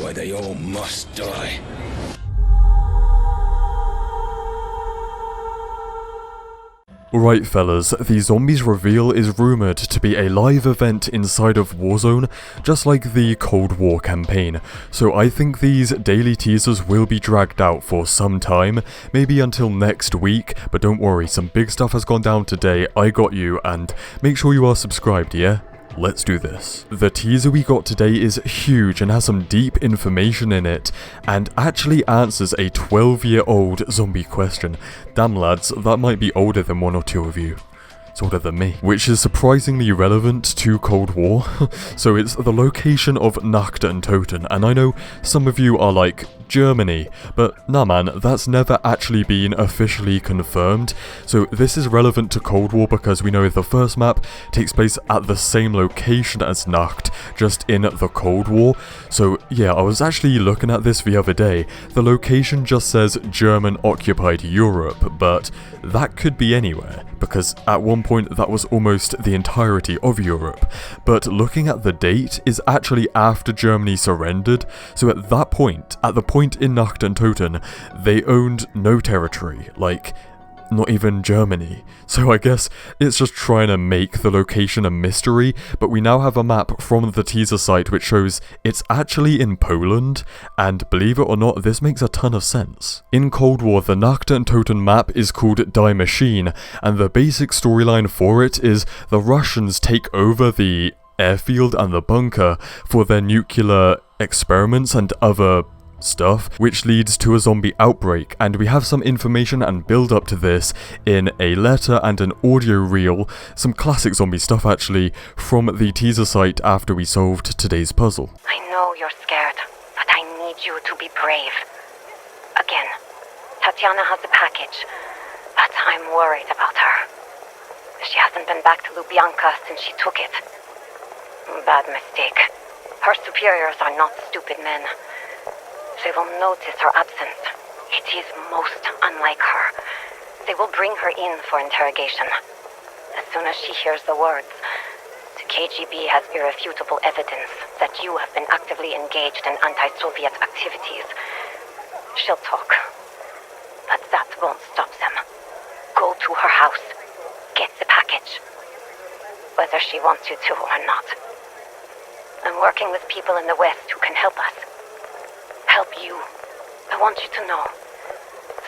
why they all must die. Right fellas, the zombies reveal is rumoured to be a live event inside of Warzone, just like the Cold War campaign, so I think these daily teasers will be dragged out for some time, maybe until next week, but don't worry, some big stuff has gone down today, I got you, and make sure you are subscribed, yeah? Let's do this. The teaser we got today is huge and has some deep information in it, and actually answers a 12-year-old zombie question. Damn lads, that might be older than one or two of you. It's older than me. Which is surprisingly relevant to Cold War. So it's the location of Nacht and Toten, and I know some of you are like, Germany, but nah man, that's never actually been officially confirmed. So this is relevant to Cold War because we know the first map takes place at the same location as Nacht, just in the Cold War. So yeah, I was actually looking at this the other day. The location just says German occupied Europe, but that could be anywhere, because at one point that was almost the entirety of Europe. But looking at the date is actually after Germany surrendered, so at that point, at the point in Nacht and Toten, they owned no territory, like, not even Germany. So I guess it's just trying to make the location a mystery, but we now have a map from the teaser site which shows it's actually in Poland, and believe it or not, this makes a ton of sense. In Cold War, the Nacht and Toten map is called Die Machine, and the basic storyline for it is the Russians take over the airfield and the bunker for their nuclear experiments and other stuff, which leads to a zombie outbreak, and we have some information and build up to this in a letter and an audio reel, some classic zombie stuff actually, from the teaser site after we solved today's puzzle. I know you're scared, but I need you to be brave. Again, Tatiana has the package, but I'm worried about her. She hasn't been back to Lubyanka since she took it. Bad mistake. Her superiors are not stupid men. They will notice her absence. It is most unlike her. They will bring her in for interrogation. As soon as she hears the words, the KGB has irrefutable evidence that you have been actively engaged in anti-Soviet activities. She'll talk. But that won't stop them. Go to her house. Get the package. Whether she wants you to or not. I'm working with people in the West who can help us. Help you. I want you to know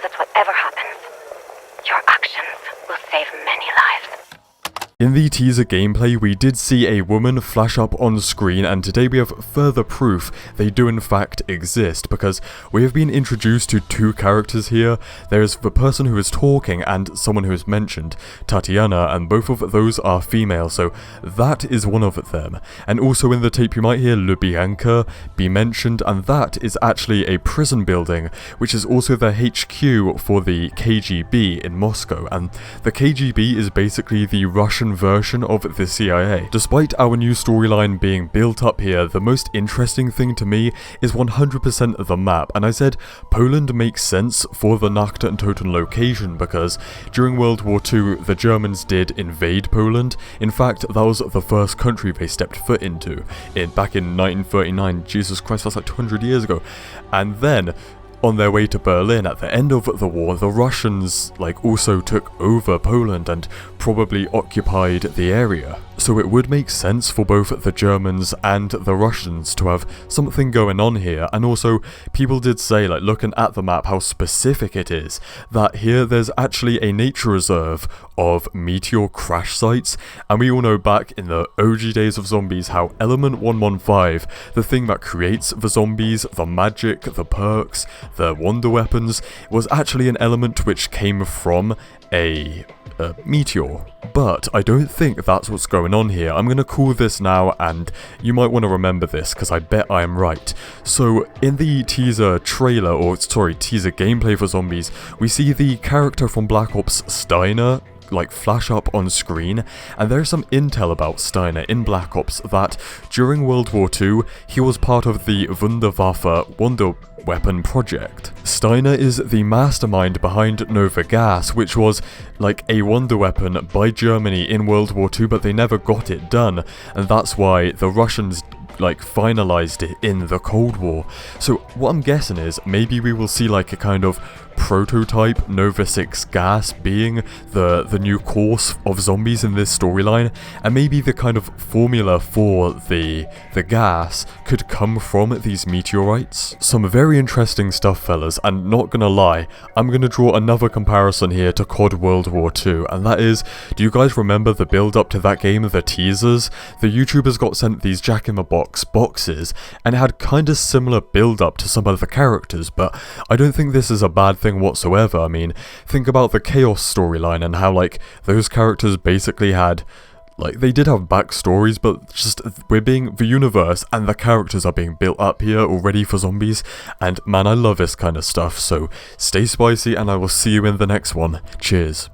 that whatever happens, your actions will save many lives. In the teaser gameplay, we did see a woman flash up on screen, and today we have further proof they do in fact exist, because we have been introduced to two characters here. There is the person who is talking and someone who is mentioned, Tatiana, and both of those are female, so that is one of them. And also in the tape you might hear Lubyanka be mentioned, and that is actually a prison building, which is also the HQ for the KGB in Moscow, and the KGB is basically the Russian version of the CIA. Despite our new storyline being built up here, the most interesting thing to me is 100% of the map, and I said Poland makes sense for the Nacht and Toten location because during World War II the Germans did invade Poland. In fact, that was the first country they stepped foot into back in 1939. Jesus Christ, that's like 200 years ago. And then on their way to Berlin at the end of the war, the Russians also took over Poland and probably occupied the area. So it would make sense for both the Germans and the Russians to have something going on here, and also people did say, looking at the map, how specific it is, that here there's actually a nature reserve of meteor crash sites, and we all know back in the OG days of zombies how Element 115, the thing that creates the zombies, the magic, the perks, the wonder weapons, was actually an element which came from a meteor. But I don't think that's what's going on here. I'm going to call this now, and you might want to remember this because I bet I am right. So in the teaser trailer, or sorry, teaser gameplay for zombies, we see the character from Black Ops, Steiner, flash up on screen, and there's some intel about Steiner in Black Ops that during World War II he was part of the Wunderwaffe Wonder Weapon project. Steiner is the mastermind behind Nova Gas, which was a wonder weapon by Germany in World War II, but they never got it done, and that's why the Russians like finalized it in the Cold War. So what I'm guessing is maybe we will see like a kind of prototype Nova 6 gas being the new course of zombies in this storyline, and maybe the kind of formula for the gas could come from these meteorites. Some very interesting stuff, fellas, and not gonna lie, I'm gonna draw another comparison here to COD World War II, and that is, do you guys remember the build up to that game, the Teasers? The YouTubers got sent these jack-in-the-box boxes, and it had kinda similar build up to some of the characters, but I don't think this is a bad thing whatsoever. I mean, think about the Chaos storyline and how like those characters basically had, like, they did have backstories, but just the universe and the characters are being built up here already for zombies, and man, I love this kind of stuff. So stay spicy and I will see you in the next one. Cheers.